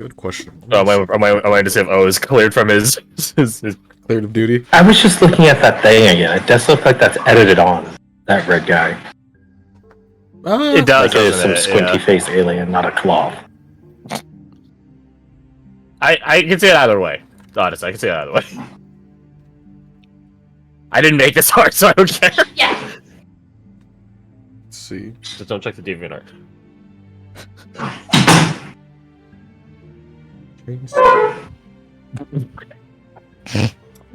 Good question. Am I to say if O is cleared from his Cleared of duty? I was just looking at that thing again. It does look like that's edited on, that red guy. It does, Like it is doesn't some it? squinty face alien, not a cloth. I can see it either way. Honestly, I can see it either way. I didn't make this hard, so I don't care. Yeah. Let's see. Just don't check the DeviantArt.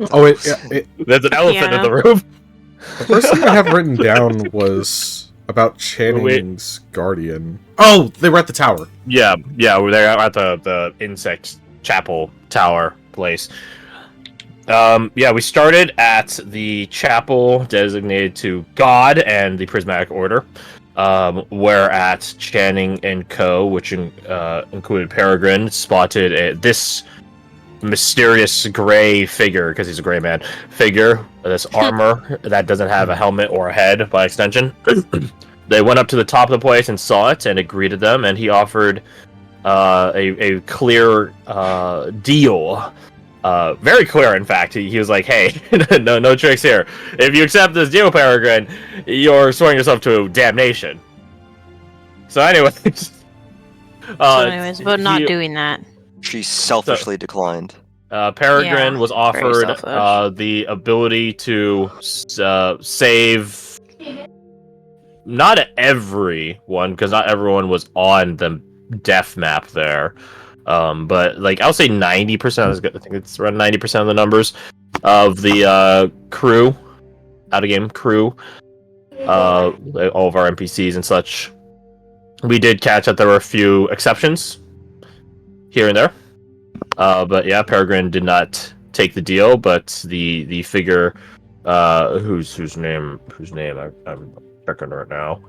Oh wait, yeah. There's an elephant in the room. The first thing I have written down was about Channing's guardian. Oh, they were at the tower. Yeah, we're there at the insect chapel tower place. Yeah, we started at the chapel designated to God and the Prismatic Order. Where at Channing and Co., which included Peregrine, spotted this mysterious gray figure, because he's a gray man, this armor that doesn't have a helmet or a head by extension. They went up to the top of the place and saw it, and it greeted them, and he offered a clear deal. Very clear, in fact. He was like, hey, no tricks here. If you accept this deal, Peregrine, you're swearing yourself to damnation. So anyways... but not doing that. She selfishly declined. Peregrine was offered the ability to save... Not everyone, because not everyone was on the death map there. But like I'll say 90%. I think it's around 90% of the numbers of the crew, out of game crew, all of our NPCs and such. We did catch that there were a few exceptions here and there, but yeah, Peregrine did not take the deal. But the figure, whose name I'm checking right now.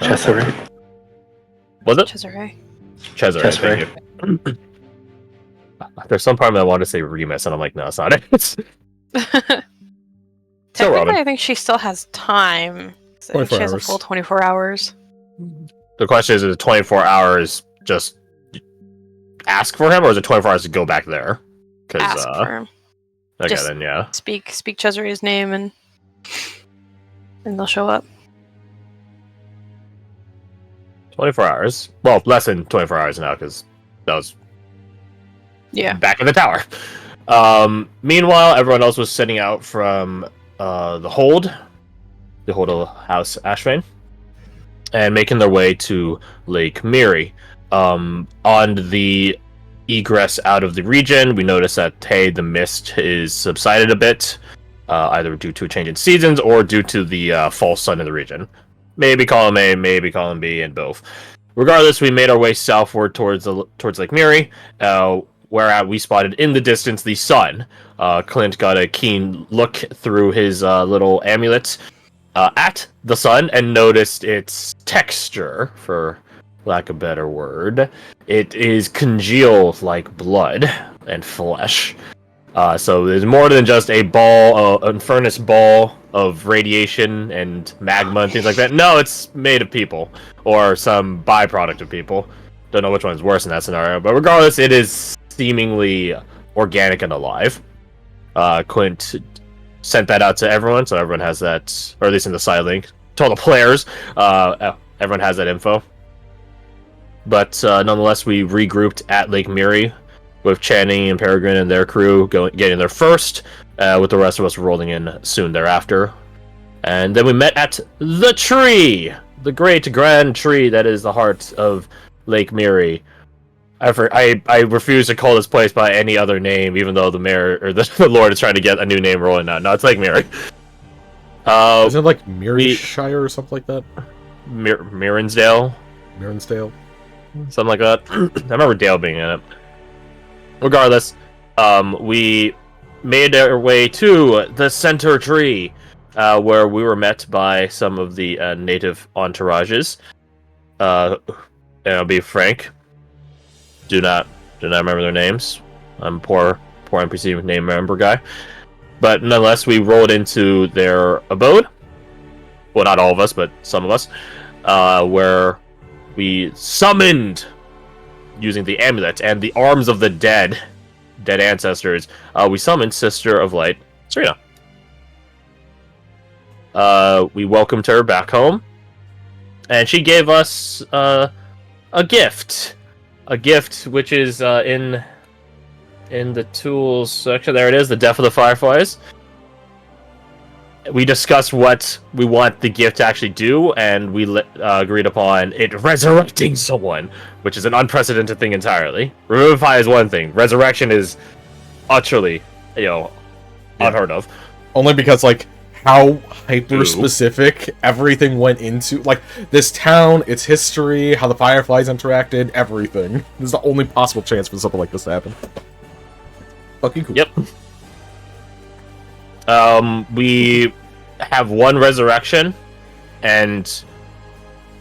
Cesare. Was it Cesare? Cesare, thank you. There's some part of me I want to say Remus, and I'm like, no, it's not it. Technically, I think she still has time. So she has a full 24 hours. The question is it 24 hours just ask for him, or is it 24 hours to go back there? Ask for him. Okay, just then yeah. Speak Cesare's name, and they'll show up. 24 hours. Well, less than 24 hours now, because that was back in the tower. Meanwhile, everyone else was setting out from the hold of House Ashvane, and making their way to Lake Miri. On the egress out of the region, we noticed that, hey, the mist is subsided a bit, either due to a change in seasons or due to the false sun in the region. Maybe column A, maybe column B, and both. Regardless, we made our way southward towards Lake Miri, where we spotted in the distance the sun. Clint got a keen look through his little amulet at the sun and noticed its texture, for lack of a better word. It is congealed like blood and flesh. So there's more than just a furnace ball of radiation and magma and things like that. No, it's made of people, or some byproduct of people. Don't know which one's worse in that scenario, but regardless, it is seemingly organic and alive. Clint sent that out to everyone, so everyone has that, or at least in the side link, to all the players. Everyone has that info. But nonetheless, we regrouped at Lake Miri, with Channing and Peregrine and their crew getting there first, with the rest of us rolling in soon thereafter. And then we met at the tree! The great grand tree that is the heart of Lake Miri. I refuse to call this place by any other name, even though the mayor, or the Lord, is trying to get a new name rolling out. No, it's Lake Miri. Is it like Mirishire or something like that? Mirinsdale? Mirinsdale? Something like that. I remember Dale being in it. Regardless, we made our way to the center tree, where we were met by some of the native entourages. And I'll be frank, do not remember their names. I'm poor NPC name remember guy. But nonetheless, we rolled into their abode. Well, not all of us, but some of us, where we summoned using the amulet and the arms of the dead ancestors, we summoned Sister of Light, Serena. We welcomed her back home, and she gave us a gift. A gift which is in the tools section. There it is, the Death of the Fireflies. We discussed what we want the gift to actually do, and we agreed upon it resurrecting someone, which is an unprecedented thing entirely. Revivify is one thing. Resurrection is utterly, unheard of. Only because, like, how hyper-specific everything went into, like, this town, its history, how the Fireflies interacted, everything. This is the only possible chance for something like this to happen. Fucking cool. Yep. We have one resurrection, and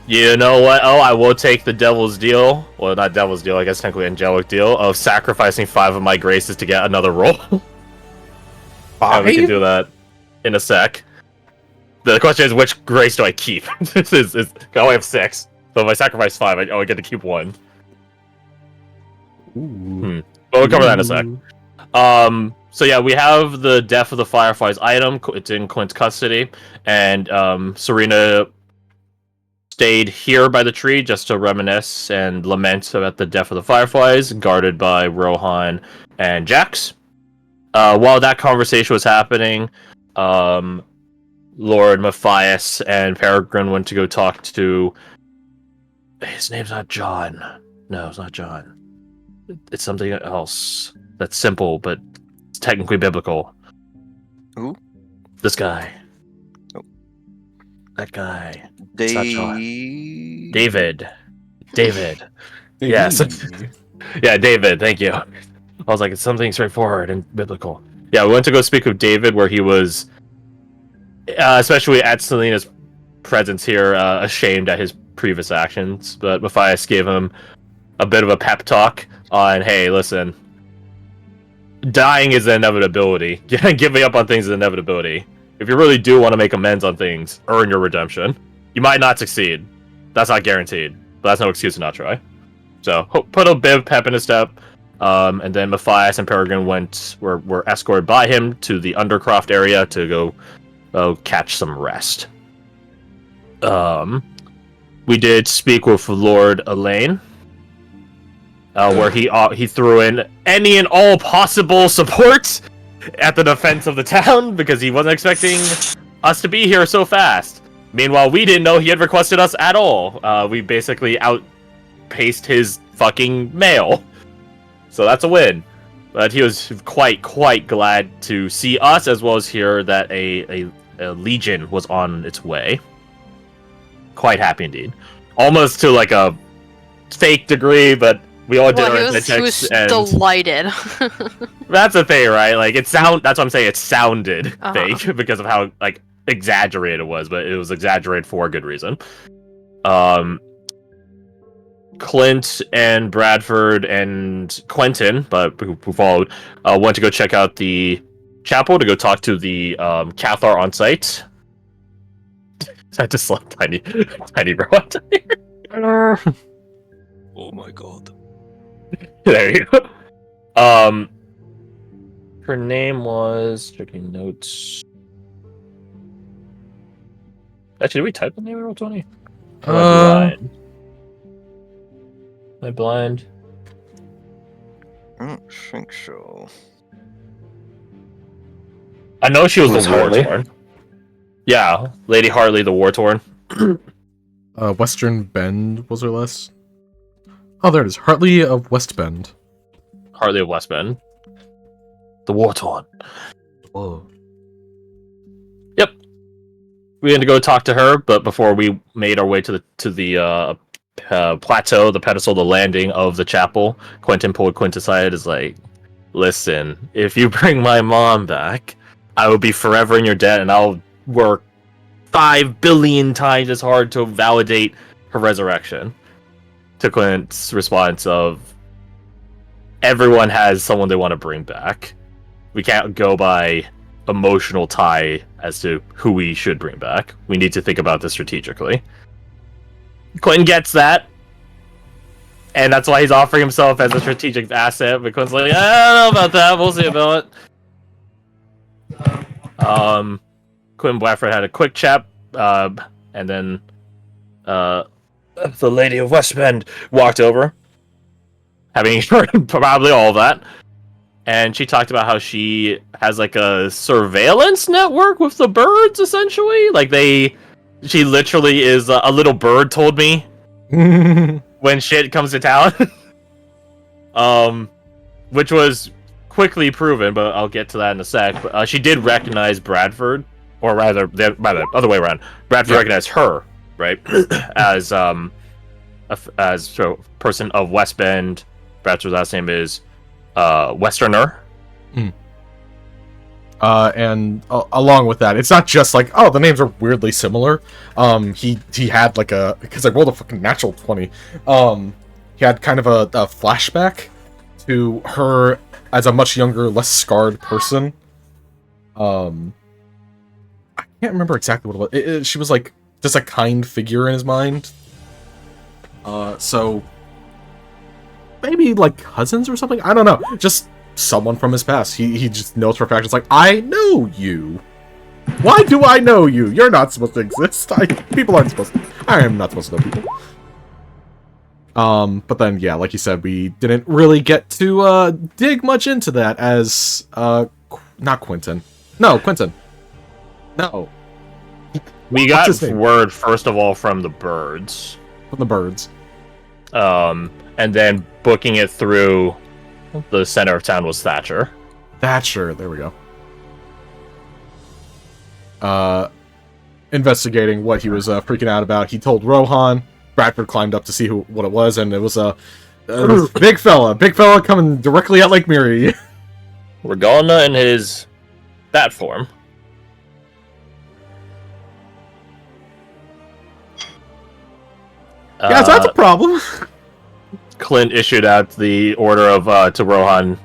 you know what? Oh, I will take the devil's deal. Well, not devil's deal, I guess technically angelic deal, of sacrificing 5 of my graces to get another roll. 5? We can do that in a sec. The question is, which grace do I keep? I only have 6. So if I sacrifice 5, I get to keep 1. Ooh. But we'll cover that in a sec. So yeah, we have the Death of the Fireflies item. It's in Clint's custody, and Serena stayed here by the tree just to reminisce and lament about the Death of the Fireflies, guarded by Rohan and Jax. While that conversation was happening, Lord Matthias and Peregrine went to go talk to... His name's not John. No, it's not John. It's something else that's simple, but it's technically biblical. Who? This guy. Oh. That guy. It's not John. David. Yes. Yeah, David, thank you. I was like, it's something straightforward and biblical. Yeah, we went to go speak with David, where he was, especially at Selena's presence here, ashamed at his previous actions. But Matthias gave him a bit of a pep talk on, hey, listen, dying is an inevitability. Giving up on things is an inevitability. If you really do want to make amends on things, earn your redemption. You might not succeed. That's not guaranteed. But that's no excuse to not try. So, put a bit of pep in his step. And then Matthias and Peregrine were escorted by him to the Undercroft area to go catch some rest. We did speak with Lord Elaine, where he threw in any and all possible support at the defense of the town, because he wasn't expecting us to be here so fast. Meanwhile, we didn't know he had requested us at all. We basically outpaced his fucking mail. So that's a win. But he was quite glad to see us, as well as hear that a legion was on its way. Quite happy indeed. Almost to like a fake degree, but we all did our he was delighted. That's the thing, right? Like that's what I'm saying, it sounded fake because of how like exaggerated it was, but it was exaggerated for a good reason. Clint and Bradford and Quentin, but who followed, went to go check out the chapel to go talk to the Cathar on site. I just love tiny robot here. Oh my god. There you go. Her name was checking notes. Actually, did we type the name of Roll20? Am I blind? I don't think so. I know she was the Hartley? War-Torn. Yeah, Lady Hartley, the War-Torn. Western Bend was her last. Oh, there it is. Hartley of West Bend. Hartley of West Bend. The War-Torn. Whoa. Yep. We had to go talk to her, but before we made our way to the plateau, the pedestal, the landing of the chapel, Quentin pulled Quint aside. Is like, listen, if you bring my mom back, I will be forever in your debt, and I'll work 5 billion times as hard to validate her resurrection. To Clint's response of, everyone has someone they want to bring back. We can't go by emotional tie as to who we should bring back. We need to think about this strategically. Quentin gets that. And that's why he's offering himself as a strategic asset, because like, I don't know about that, we'll see about it. Quinn Blackford had a quick chat, and then the Lady of West Bend walked over, having heard probably all of that. And she talked about how she has like a surveillance network with the birds, essentially. Like she literally is a little bird told me when shit comes to town. Which was quickly proven, but I'll get to that in a sec. But she did recognize Bradford, or rather, the other way around. Bradford recognized her, right, as a person of West Bend. Bradford's last name is Westerner. And along with that, it's not just like, oh, the names are weirdly similar. He had like because I rolled a fucking natural 20. He had kind of a flashback to her as a much younger, less scarred person. I can't remember exactly what it was. She was like just a kind figure in his mind. So maybe like cousins or something. I don't know. Just someone from his past. He just knows for a fact. It's like, I know you. Why do I know you? You're not supposed to exist. People aren't supposed to. I am not supposed to know people. But then, yeah, like you said, we didn't really get to dig much into that as not Quentin. No, Quentin. No. We got word first of all from the birds. From the birds. And then booking it through the center of town was Thatcher. Thatcher, there we go. Investigating what he was freaking out about, he told Rohan. Bradford climbed up to see what it was, and it was a big fella coming directly at Lake Miri. Regana in his bat form. Yeah, so that's a problem. Clint issued out the order of to Rohan,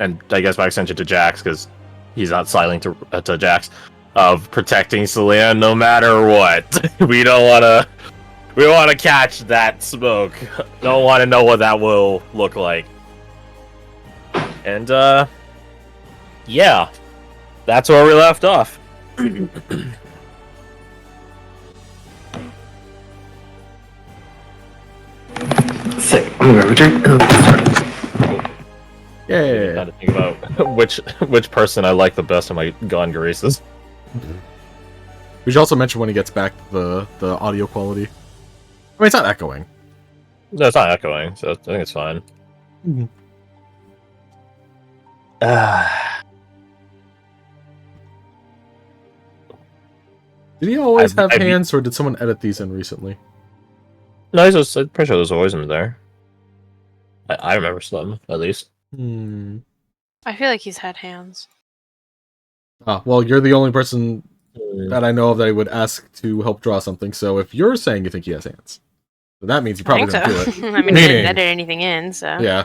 and I guess by extension to Jax, because he's not signing to Jax, of protecting Selena no matter what. We don't want to catch that smoke. Don't want to know what that will look like. And yeah, that's where we left off. Sick. I'm gonna return. Yeah. Got to think about which person I like the best in my gun graces. We should also mention when he gets back the audio quality. I mean, it's not echoing. No, it's not echoing, so I think it's fine. Mm-hmm. Did he always have hands, or did someone edit these in recently? No, I'm pretty sure there's always in there. I remember some, at least. I feel like he's had hands. Well, you're the only person that I know of that I would ask to help draw something, so if you're saying you think he has hands, then that means you probably didn't do it. I mean, he didn't edit anything in, so... Yeah.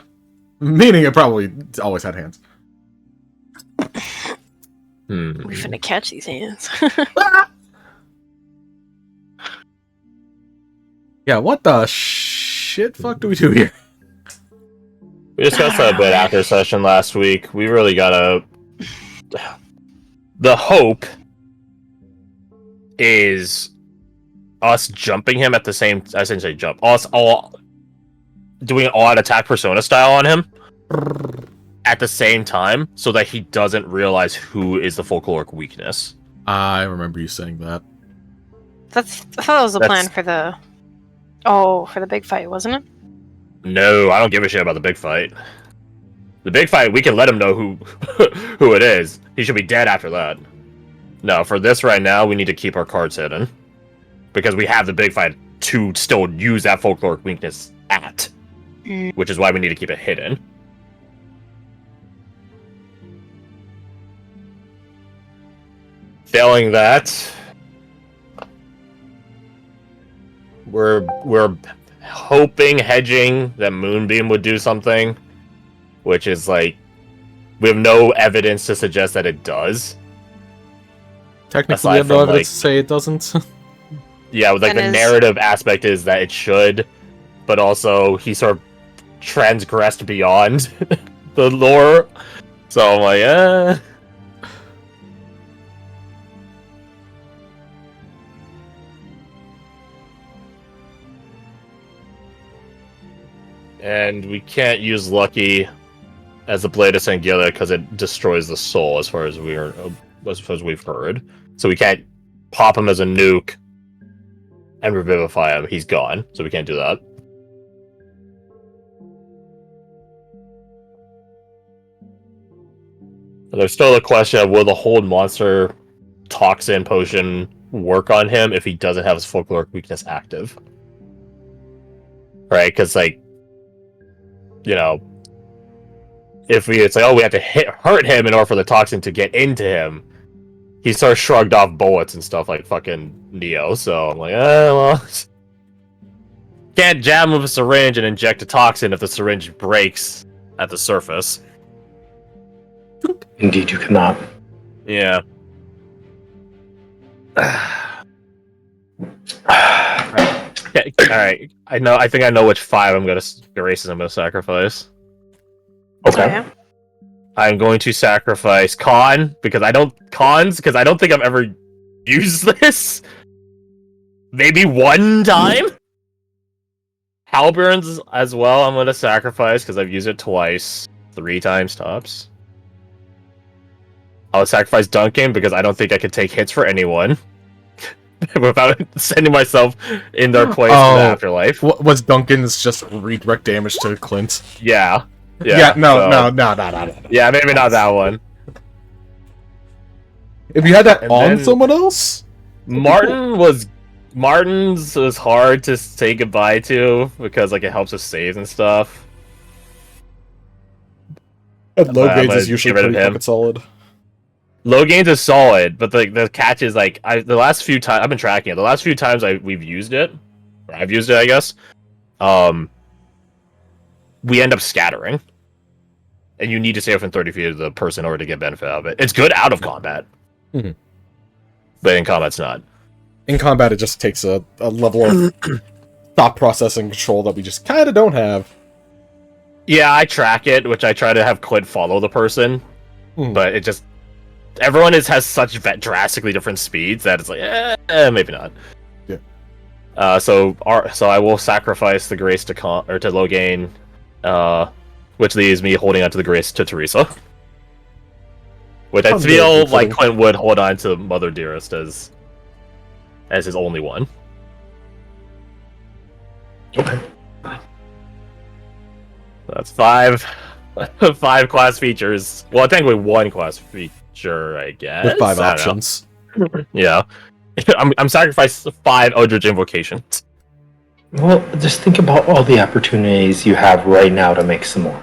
Meaning it probably always had hands. We're finna catch these hands. Yeah, what the shit fuck do we do here? We discussed that a bit after session last week. We really gotta... The hope is us jumping him at the same... I shouldn't say jump. Us all doing an all-out attack persona style on him at the same time so that he doesn't realize who is the folkloric weakness. I remember you saying that. I thought that was the plan for the... Oh, for the big fight, wasn't it? No, I don't give a shit about the big fight. The big fight, we can let him know who it is. He should be dead after that. No, for this right now, we need to keep our cards hidden. Because we have the big fight to still use that folkloric weakness at. Which is why we need to keep it hidden. Failing that... We're hoping, hedging that Moonbeam would do something, which is like we have no evidence to suggest that it does. Technically, we have no evidence to say it doesn't. Yeah, like the narrative aspect is that it should, but also he sort of transgressed beyond the lore. So I'm like, And we can't use Lucky as a blade of Sangila because it destroys the soul, as far as we've heard. So we can't pop him as a nuke and revivify him. He's gone, so we can't do that. But there's still the question of will the hold monster toxin potion work on him if he doesn't have his folkloric weakness active? Right? Because, like, you know, if it's like, oh, we have to hurt him in order for the toxin to get into him, he starts shrugged off bullets and stuff like fucking Neo. So I'm like, well, can't jam with a syringe and inject a toxin if the syringe breaks at the surface. Indeed, you cannot. Yeah. Okay, alright. I think I know which 5 I'm gonna races I'm gonna sacrifice. Okay. Yeah. I'm going to sacrifice Khan because I don't think I've ever used this. Maybe one time. Halberns as well. I'm gonna sacrifice because I've used it twice, 3 times tops. I'll sacrifice Duncan because I don't think I could take hits for anyone without sending myself in their place in the afterlife. Was Duncan's just redirect damage to Clint? Yeah. No. Yeah, maybe not that one. If you had that And on then- someone else, Martin's was hard to say goodbye to because like it helps us save and stuff. and low I'm gauge gonna is usually get rid of pretty him. fucking solid. Low gains is solid, but the catch is like the last few times I've been tracking it. The last few times we've used it, or I've used it, I guess. We end up scattering, and you need to stay within 30 feet of the person in order to get benefit out of it. It's good out of combat, Mhm. but in combat's not. In combat, it just takes a level of thought processing control that we just kind of don't have. Yeah, I track it, which I try to have Clint follow the person, Mhm. but it just everyone has such drastically different speeds that it's like, maybe not. Yeah. So I will sacrifice the grace to Logain, which leaves me holding on to the grace to Teresa, which I Sounds feel really like befitting. Clint would hold on to Mother Dearest as his only one. Okay. That's 5 class features. Well, technically 1 class feature, I guess. With 5 I don't know. options. Yeah. I'm sacrificing 5 Eldritch Invocations. Well, just think about all the opportunities you have right now to make some more.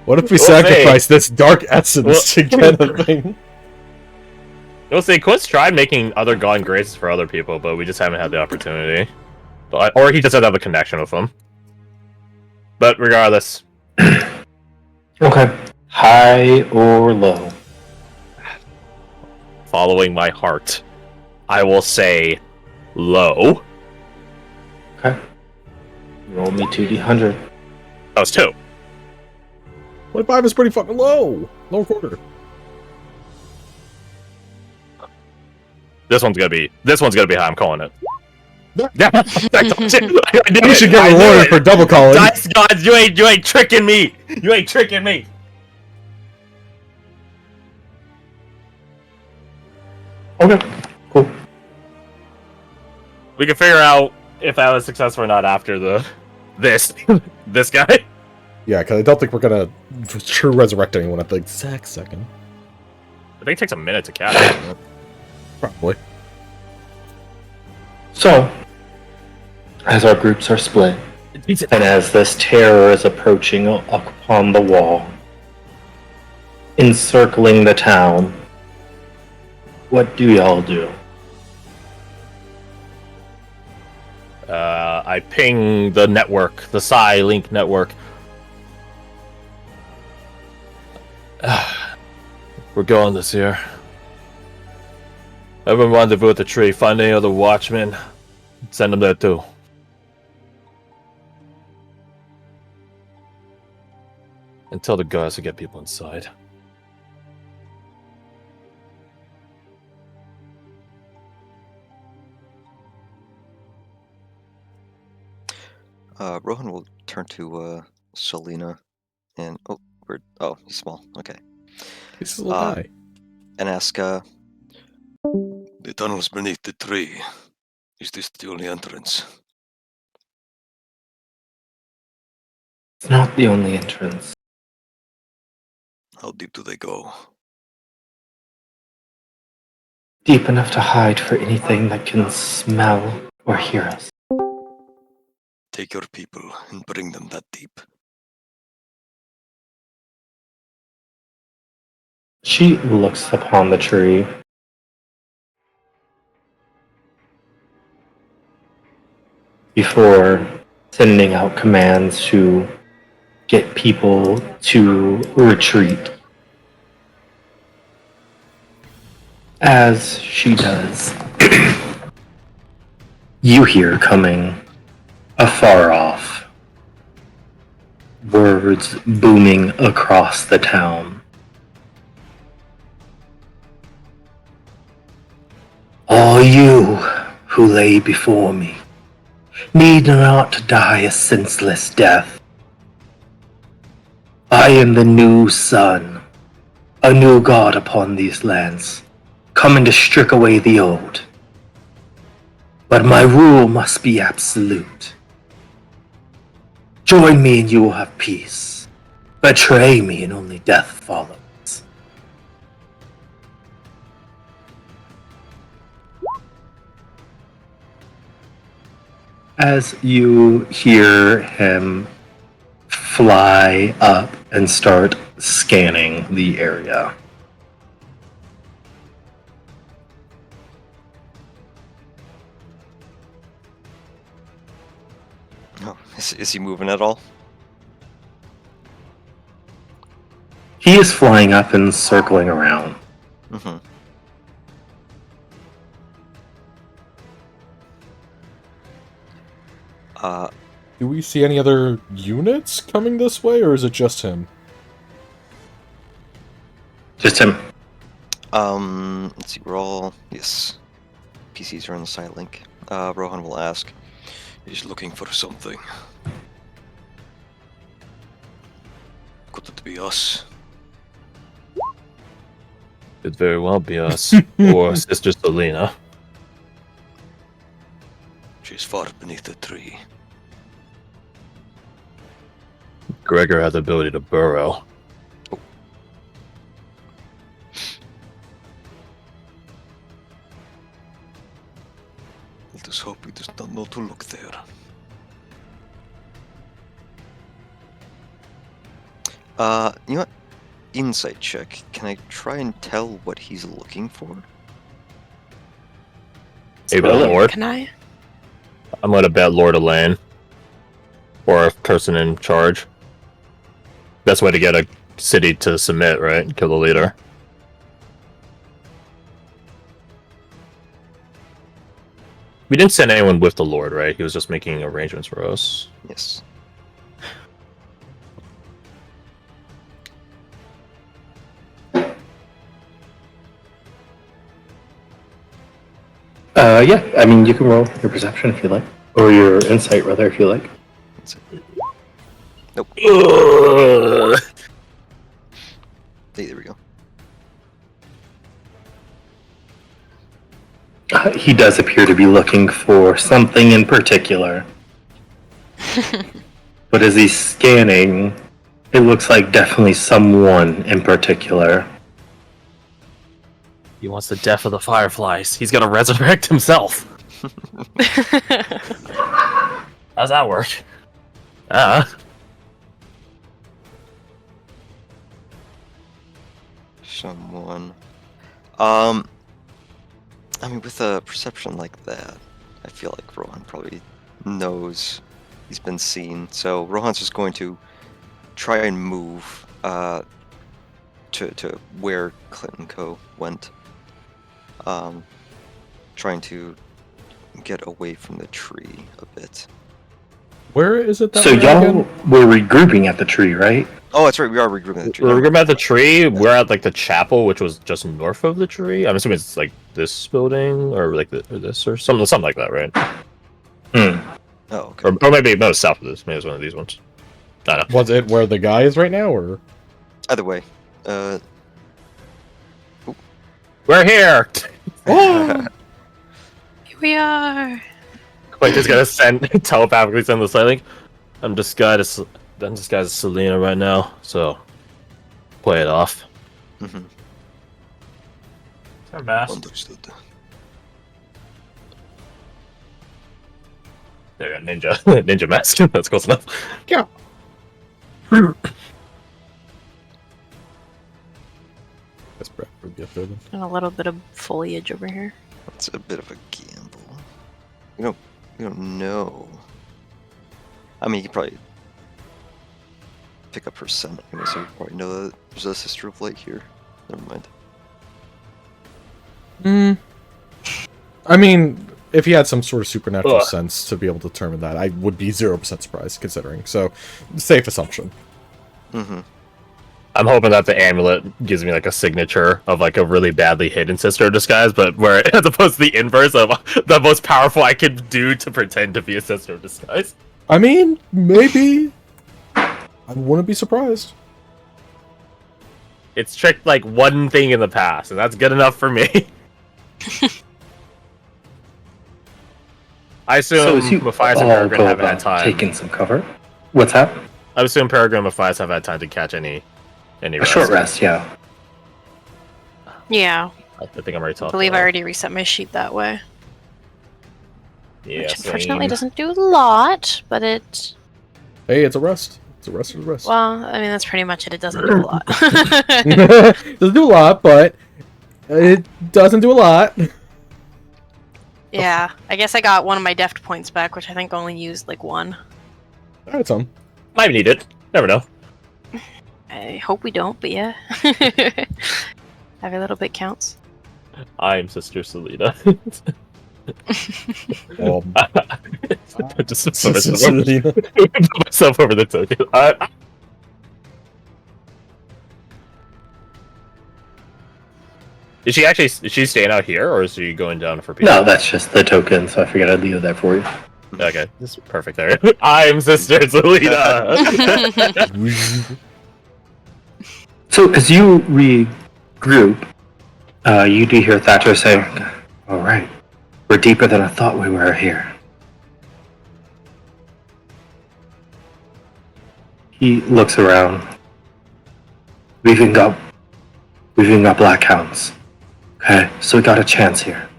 What if we We'll sacrifice this dark essence to get a thing? We'll say Quint's tried making other Gone Graces for other people, but we just haven't had the opportunity. Or he just doesn't have a connection with them. But regardless. Okay. High or low? Following my heart, I will say low. Okay. Roll me 2d100. That was 2. 25 is pretty fucking low. Low quarter. This one's gonna be high. I'm calling it. Yeah, You should get rewarded for double calling. Dice gods, you ain't tricking me. You ain't tricking me. Okay. Cool. We can figure out if I was successful or not after this guy. Yeah, because I don't think we're gonna true resurrect anyone at the exact second. I think it takes a minute to cast. Probably. So, as our groups are split, and as this terror is approaching upon the wall, encircling the town, what do y'all do? I ping the network, the Psi-Link network. We're going this year. Everyone rendezvous at the tree. Find any other watchmen. Send them there too. And tell the guys to get people inside. Rohan will turn to Selena and he's small. Okay. He's a little guy. And ask, the tunnels beneath the tree. Is this the only entrance? It's not the only entrance. How deep do they go? Deep enough to hide for anything that can smell or hear us. Take your people and bring them that deep. She looks upon the tree. Before sending out commands to get people to retreat. As she does, you hear coming afar off words booming across the town. All you who lay before me need not die a senseless death. I am the new sun, a new god upon these lands, coming to strip away the old. But my rule must be absolute. Join me and you will have peace. Betray me and only death follows. As you hear him fly up and start scanning the area. Oh, is he moving at all? He is flying up and circling around. Mm-hmm. Do we see any other units coming this way, or is it just him? Just him. Let's see, yes. PCs are on the side link. Rohan will ask, he's looking for something. Could it be us? Could very well be us. Or Sister Selena. She's far beneath the tree. Gregor has the ability to burrow. Let us hope he does not know to look there. You know what? Insight check. Can I try and tell what he's looking for? Hey, Lord. Can I? I'm gonna bet Lord Elaine. Or a person in charge. Best way to get a city to submit, right? Kill the leader. We didn't send anyone with the Lord, right? He was just making arrangements for us. Yes. Yeah, I mean, you can roll your perception if you like. Or your insight, rather, if you like. Nope. Hey, there we go. He does appear to be looking for something in particular. But as he's scanning, it looks like definitely someone in particular. He wants the death of the Fireflies. He's gonna resurrect himself. How's that work? Someone. I mean, with a perception like that, I feel like Rohan probably knows he's been seen. So Rohan's just going to try and move to where Clinton Co. went. Trying to get away from the tree a bit. Where is it that So we're y'all again? were regrouping at the tree, right? Oh, that's right. We are regrouping the tree. We're regrouping at the tree. We're at like the chapel, which was just north of the tree. I'm assuming it's like this building or like this or something like that, right? Oh, okay. Or maybe no, south of this. Maybe it's one of these ones. I don't know. Was it where the guy is right now, or? Either way. We're here. Oh! Here we are. Like, just gotta telepathically send the slide link. I'm disguised as Selena right now, so play it off. Mm-hmm. Is there mask? Understood. There you go, ninja mask. That's close enough. Yeah. That's Bradford get there then. And a little bit of foliage over here. That's a bit of a gamble. You don't know. I mean, you probably pick up her scent anyway, so you probably know that there's a Sister of Light here. Never mind. I mean, if he had some sort of supernatural sense to be able to determine that, I would be 0% surprised, considering. So, safe assumption. Mm-hmm. I'm hoping that the amulet gives me like a signature of like a really badly hidden sister of disguise, but where as opposed to the inverse of the most powerful I could do to pretend to be a sister of disguise. I mean, maybe. I wouldn't be surprised. It's tricked like one thing in the past, and that's good enough for me. I assume Matthias and Peregrine haven't had time. Taking some cover. What's that? I assume Peregrine and Matthias have had time to catch any a short rest, yeah. Yeah. I think I'm already talking. I believe I already reset my sheet that way. Yeah, which unfortunately doesn't do a lot, but it... Hey, it's a rest. It's a rest. It's a rest. Well, I mean, that's pretty much it. It doesn't do a lot. Doesn't do a lot, but it doesn't do a lot. Yeah, I guess I got one of my deft points back, which I think only used like one. Alright, Tom. Might need it. Never know. I hope we don't, but yeah. Every little bit counts. I'm Sister Selena. Just put myself over the token. Is she staying out here, or is she going down for people? No, that's just the token, so I figured I'd leave it there for you. Okay, this is perfect there. I'm Sister Selena! So, as you regroup, you do hear Thatcher say, "Alright, we're deeper than I thought we were here." He looks around. We've even got black hounds. Okay, so we got a chance here.